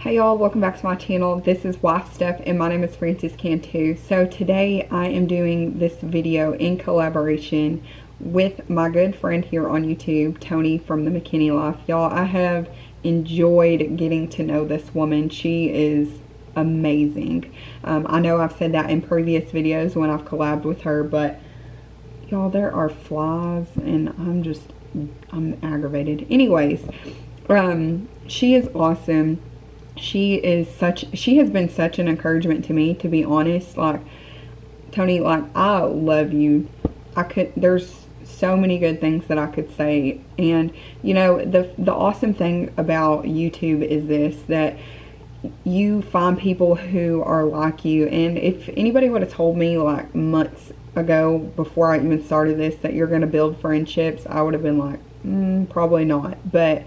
Hey y'all, welcome back to my channel. This is Wife Stuff and my name is Frances Cantu. So today I am doing this video in collaboration with my good friend here on YouTube, Toni from the McKinney Life. Y'all, I have enjoyed getting to know this woman. She is amazing. I know I've said that in previous videos when I've collabed with her, but y'all, there are flies and I'm aggravated. Anyways, she is awesome. She has been such an encouragement to me, to be honest. Like, Toni, like, I love you. There's so many good things that I could say. And, you know, the awesome thing about YouTube is this, that you find people who are like you. And if anybody would have told me like months ago, before I even started this, that you're going to build friendships, I would have been like, probably not. But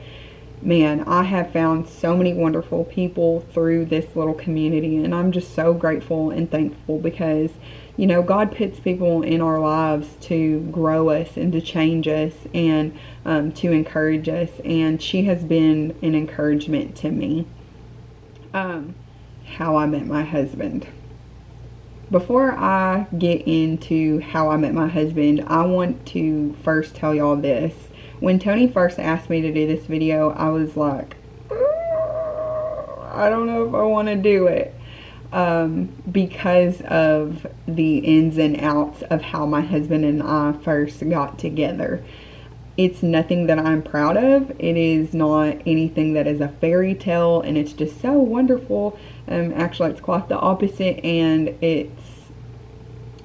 man, I have found so many wonderful people through this little community, and I'm just so grateful and thankful because, you know, God puts people in our lives to grow us and to change us and to encourage us, and she has been an encouragement to me. How I met my husband. Before I get into how I met my husband, I want to first tell y'all this. When Toni first asked me to do this video, I was like, I don't know if I want to do it. Because of the ins and outs of how my husband and I first got together. It's nothing that I'm proud of. It is not anything that is a fairy tale, and it's just so wonderful. Actually, it's quite the opposite, and it's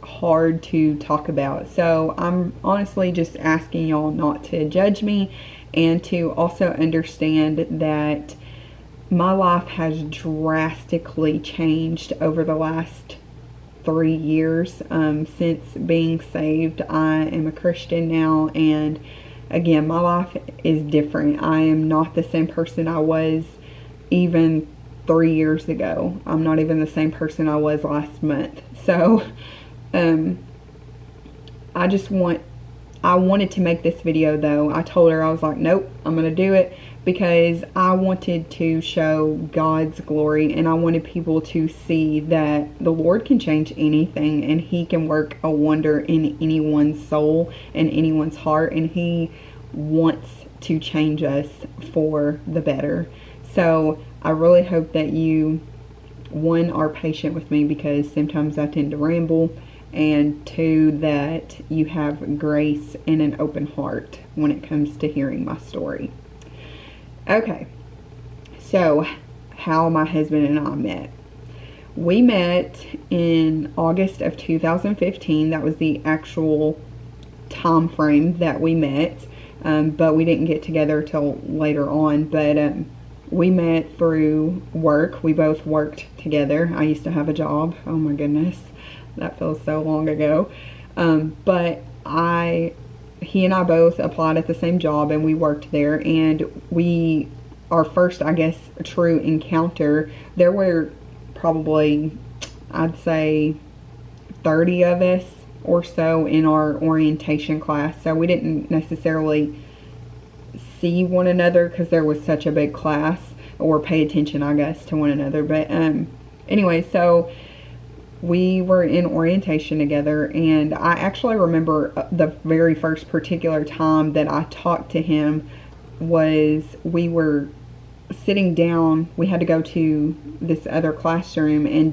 hard to talk about. So I'm honestly just asking y'all not to judge me, and to also understand that my life has drastically changed over the last 3 years. Since being saved, I am a Christian now, and again, my life is different. I am not the same person I was even 3 years ago. I'm not even the same person I was last month. So I wanted to make this video though. I told her, I was like, nope, I'm going to do it because I wanted to show God's glory, and I wanted people to see that the Lord can change anything, and He can work a wonder in anyone's soul and anyone's heart, and He wants to change us for the better. So I really hope that you, one, are patient with me because sometimes I tend to ramble, and two, that you have grace and an open heart when it comes to hearing my story. Okay, so how my husband and I met. We met in August of 2015. That was the actual time frame that we met, but we didn't get together till later on. But we met through work. We both worked together. I used to have a job. Oh my goodness, that feels so long ago. But he and I both applied at the same job, and we worked there. And our first, I guess, true encounter, there were probably, I'd say, 30 of us or so in our orientation class. So we didn't necessarily see one another because there was such a big class, or pay attention, I guess, to one another. But anyway, so we were in orientation together, and I actually remember the very first particular time that I talked to him was we were sitting down. We had to go to this other classroom and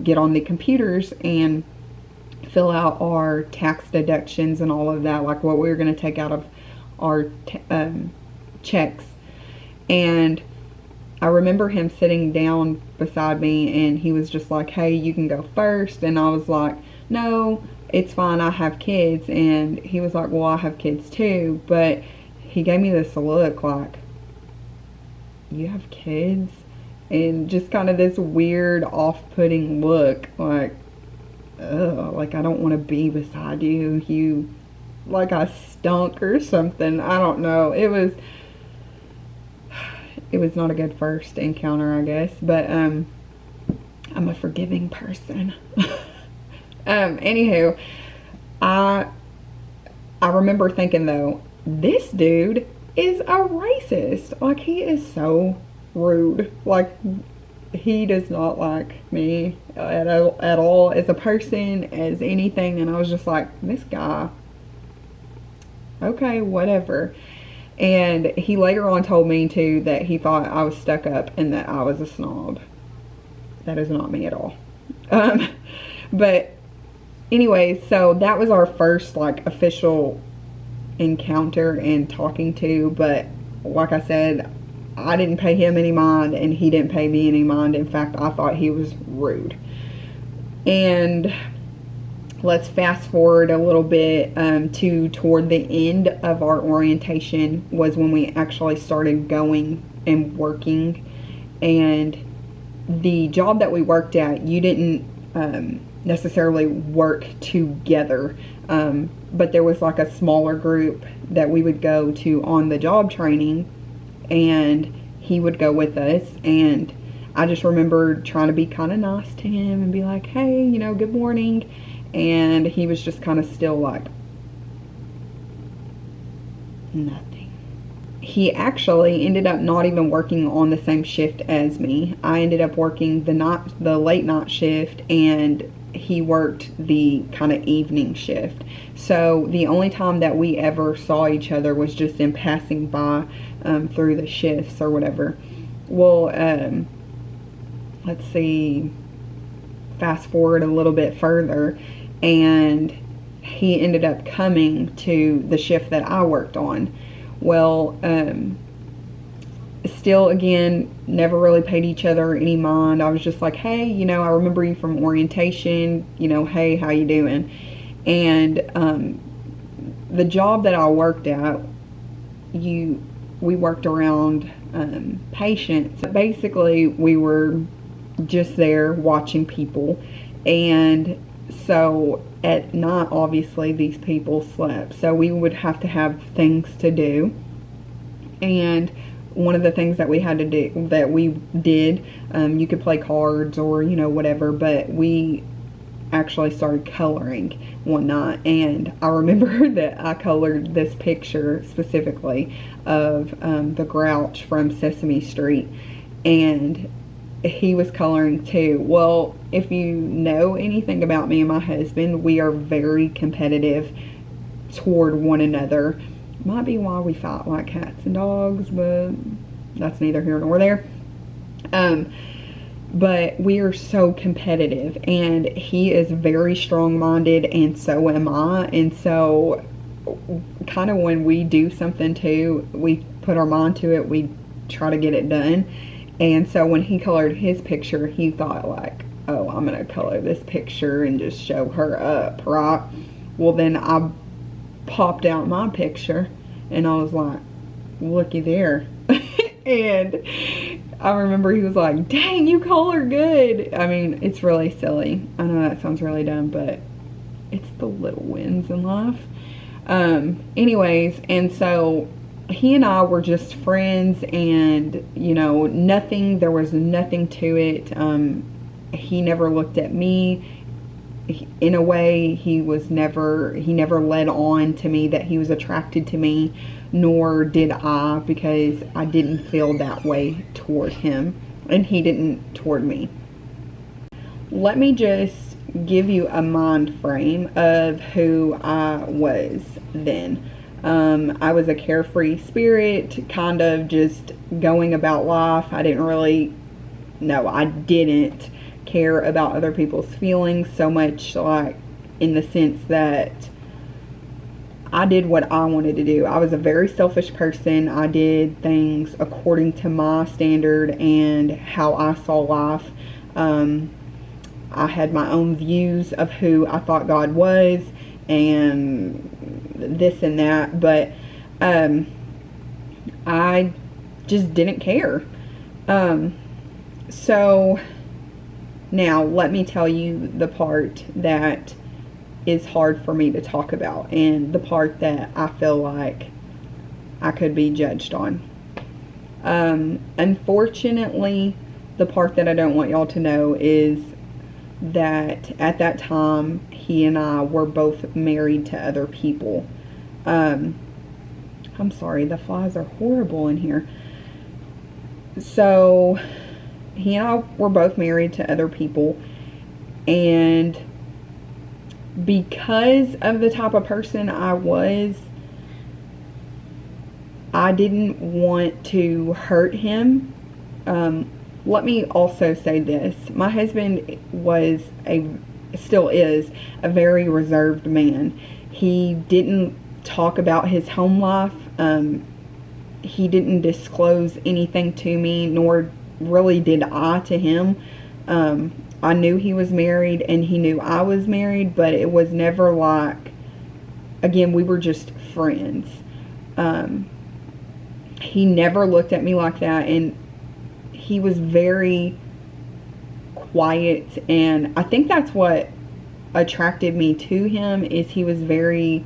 get on the computers and fill out our tax deductions and all of that, like what we were going to take out of our checks. And I remember him sitting down beside me, and he was just like, hey, you can go first. And I was like, no, it's fine, I have kids. And he was like, well, I have kids too. But he gave me this look like, you have kids? And just kind of this weird off-putting look, like, ugh, like I don't want to be beside you. You, like I stunk or something. I don't know. It was not a good first encounter, I guess, but I'm a forgiving person. Anywho, I remember thinking though, this dude is a racist. Like, he is so rude. Like, he does not like me at all as a person, as anything. And I was just like, this guy, okay, whatever. And he later on told me too that he thought I was stuck up and that I was a snob. That is not me at all. Um, but anyways, so that was our first like official encounter and talking to. But like I said, I didn't pay him any mind and he didn't pay me any mind. In fact, I thought he was rude. And let's fast forward a little bit to toward the end of our orientation was when we actually started going and working. And the job that we worked at, you didn't necessarily work together, but there was like a smaller group that we would go to on the job training, and he would go with us. And I just remember trying to be kind of nice to him and be like, hey, you know, good morning. And he was just kind of still like nothing. He actually ended up not even working on the same shift as me. I ended up working the late night shift, and he worked the kind of evening shift. So the only time that we ever saw each other was just in passing by through the shifts or whatever. Well, let's see, fast forward a little bit further, and he ended up coming to the shift that I worked on. Well, still, again, never really paid each other any mind. I was just like, hey, you know, I remember you from orientation, you know, hey, how you doing? And the job that I worked at, we worked around patients. Basically, we were just there watching people. And so at night, obviously, these people slept. So we would have to have things to do. And one of the things that we had to do, that we did, you could play cards or, you know, whatever, but we actually started coloring one night. And I remember that I colored this picture specifically of the Grouch from Sesame Street, and he was coloring too. Well, if you know anything about me and my husband, we are very competitive toward one another. Might be why we fight like cats and dogs, but that's neither here nor there. But we are so competitive, and he is very strong-minded, and so am I. And so kind of when we do something too, we put our mind to it, we try to get it done. And so when he colored his picture, he thought like, oh, I'm gonna color this picture and just show her up, right? Well, then I popped out my picture and I was like, looky there. And I remember he was like, dang, you color good. I mean, it's really silly. I know that sounds really dumb, but it's the little wins in life. Anyways, and so he and I were just friends, and, you know, there was nothing to it. He never looked at me. In a way, he never led on to me that he was attracted to me, nor did I, because I didn't feel that way toward him, and he didn't toward me. Let me just give you a mind frame of who I was then. I was a carefree spirit, kind of just going about life. I didn't care about other people's feelings so much, like in the sense that I did what I wanted to do. I was a very selfish person. I did things according to my standard and how I saw life. I had my own views of who I thought God was and this and that, but I just didn't care. So now let me tell you the part that is hard for me to talk about, and the part that I feel like I could be judged on. Unfortunately, the part that I don't want y'all to know is that at that time, he and I were both married to other people. I'm sorry, the flies are horrible in here. So he and I were both married to other people, and because of the type of person I was, I didn't want to hurt him. Let me also say this. My husband still is a very reserved man. He didn't talk about his home life. He didn't disclose anything to me, nor really did I to him. I knew he was married and he knew I was married, but it was never like, again, we were just friends. He never looked at me like that, and he was very quiet, and I think that's what attracted me to him, is he was very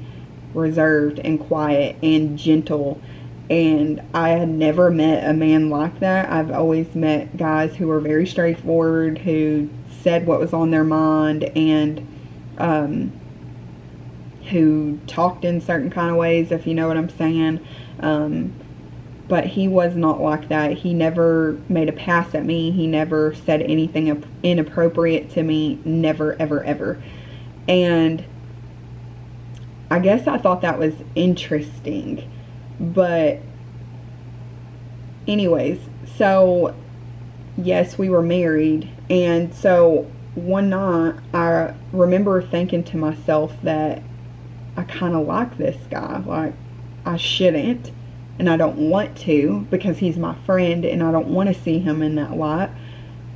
reserved and quiet and gentle, and I had never met a man like that. I've always met guys who were very straightforward, who said what was on their mind, and who talked in certain kind of ways, if you know what I'm saying. But he was not like that. He never made a pass at me. He never said anything inappropriate to me. Never, ever, ever. And I guess I thought that was interesting. But anyways, so yes, we were married. And so one night I remember thinking to myself that I kind of like this guy. Like, I shouldn't. And I don't want to, because he's my friend and I don't want to see him in that light.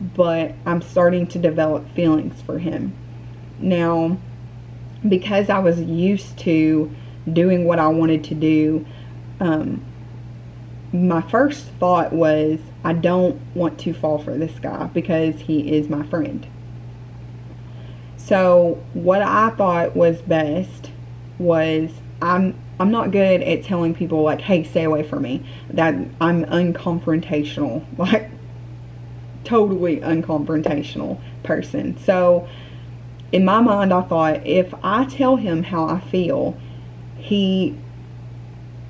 But I'm starting to develop feelings for him. Now, because I was used to doing what I wanted to do, my first thought was, I don't want to fall for this guy because he is my friend. So what I thought was best was, I'm not good at telling people, like, hey, stay away from me. That I'm unconfrontational, like, totally unconfrontational person. So in my mind, I thought, if I tell him how I feel, he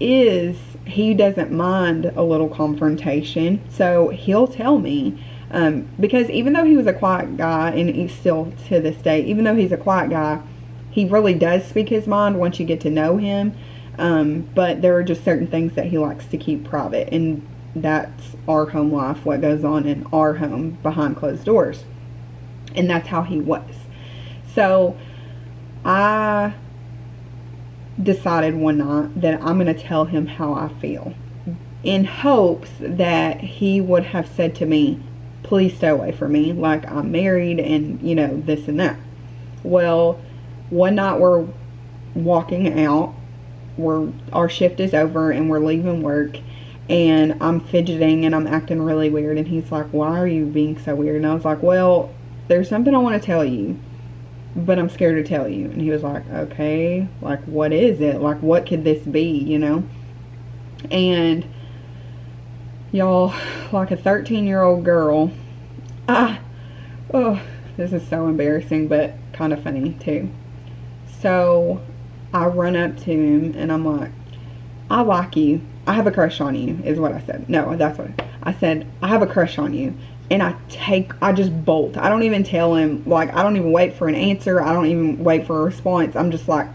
doesn't mind a little confrontation, so he'll tell me. Because even though he was a quiet guy, and he's still to this day, even though he's a quiet guy, he really does speak his mind once you get to know him. But there are just certain things that he likes to keep private, and that's our home life, what goes on in our home behind closed doors. And that's how he was. So I decided one night that I'm going to tell him how I feel, in hopes that he would have said to me, please stay away from me, like, I'm married and, you know, this and that. Well, one night we're walking out, our shift is over and we're leaving work, and I'm fidgeting and I'm acting really weird, and he's like, why are you being so weird? And I was like, well, there's something I want to tell you, but I'm scared to tell you. And he was like, okay, like, what is it? Like, what could this be, you know? And y'all, like a 13-year-old girl, this is so embarrassing, but kind of funny too. So I run up to him and I'm like, I like you. I have a crush on you, is what I said. No, that's what I said. I have a crush on you. And I just bolt. I don't even tell him, like, I don't even wait for an answer. I don't even wait for a response. I'm just like,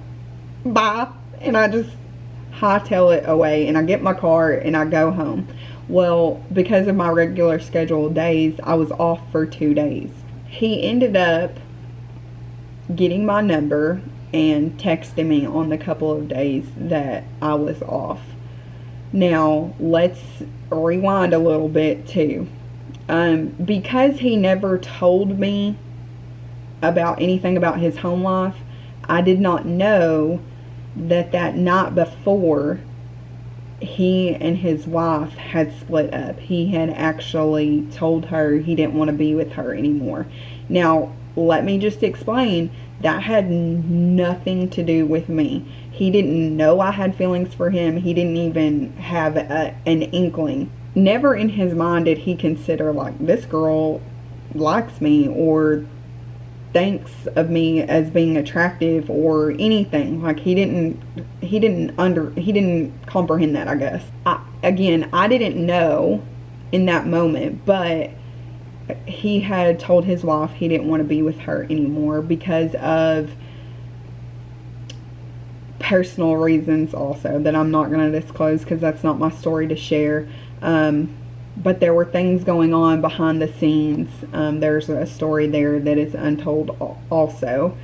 bye. And I just hightail it away, and I get my car and I go home. Well, because of my regular scheduled days, I was off for 2 days. He ended up getting my number and texting me on the couple of days that I was off. Now, let's rewind a little bit too. Because he never told me about anything about his home life, I did not know that night before, he and his wife had split up. He had actually told her he didn't want to be with her anymore. Now, let me just explain, that had nothing to do with me. He didn't know I had feelings for him. He didn't even have an inkling. Never in his mind did he consider, like, this girl likes me or thinks of me as being attractive or anything. Like, he didn't comprehend that, I guess. I didn't know in that moment, but he had told his wife he didn't want to be with her anymore because of personal reasons also that I'm not going to disclose because that's not my story to share. But there were things going on behind the scenes. There's a story there that is untold also,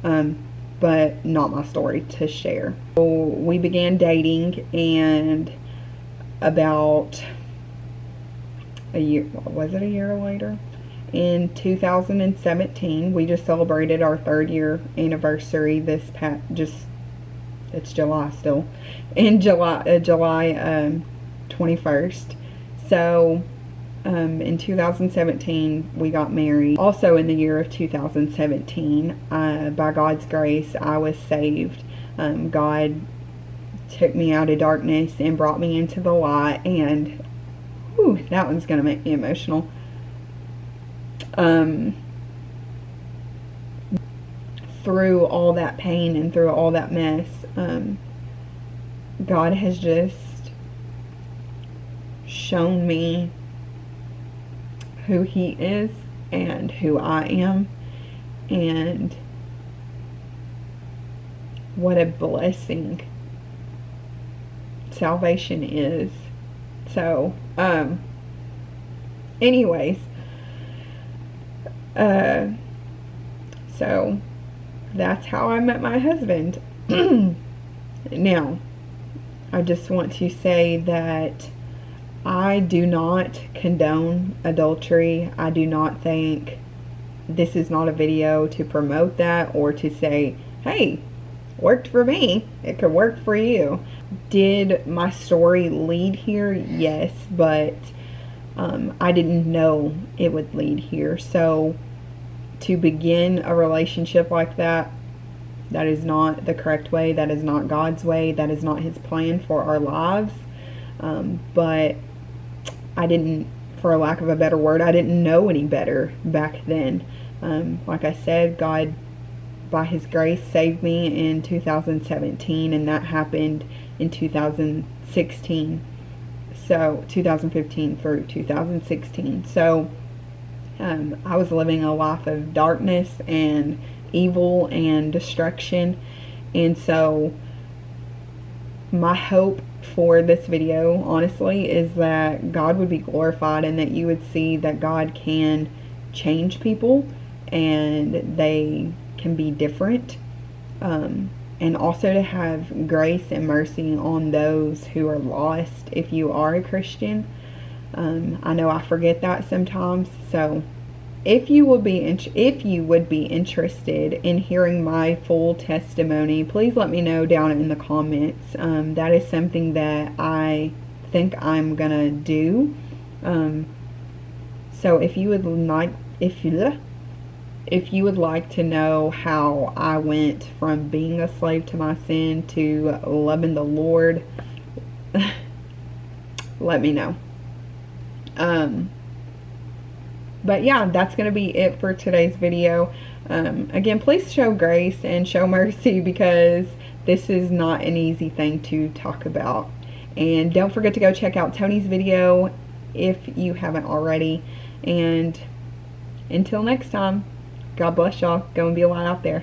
but not my story to share. So we began dating, and about a year, was it a year later? In 2017, we just celebrated our 3rd year anniversary this past, it's July still, in July 21st. So in 2017 we got married. Also in the year of 2017, by God's grace, I was saved. God took me out of darkness and brought me into the light, and whew, that one's gonna make me emotional. Through all that pain and through all that mess, God has just shown me who He is and who I am, and what a blessing salvation is. So anyways, so that's how I met my husband. Now, I just want to say that I do not condone adultery. I do not think this is not a video to promote that or to say, hey, worked for me, it could work for you. Did my story lead here? Yes, but I didn't know it would lead here. So to begin a relationship like that, that is not the correct way. That is not God's way. That is not His plan for our lives. But I didn't, for a lack of a better word, I didn't know any better back then. Like I said, God, by His grace, saved me in 2017, and that happened in 2016. So 2015 through 2016. So I was living a life of darkness and evil and destruction, and so my hope for this video, honestly, is that God would be glorified and that you would see that God can change people and they can be different, and also to have grace and mercy on those who are lost if you are a Christian. I know I forget that sometimes. So if you would be interested in hearing my full testimony, please let me know down in the comments. That is something that I think I'm gonna do. So if you would like to know how I went from being a slave to my sin to loving the Lord, let me know. But yeah, that's going to be it for today's video. Again, please show grace and show mercy, because this is not an easy thing to talk about. And don't forget to go check out Toni's video if you haven't already. And until next time, God bless y'all. Go and be a light out there.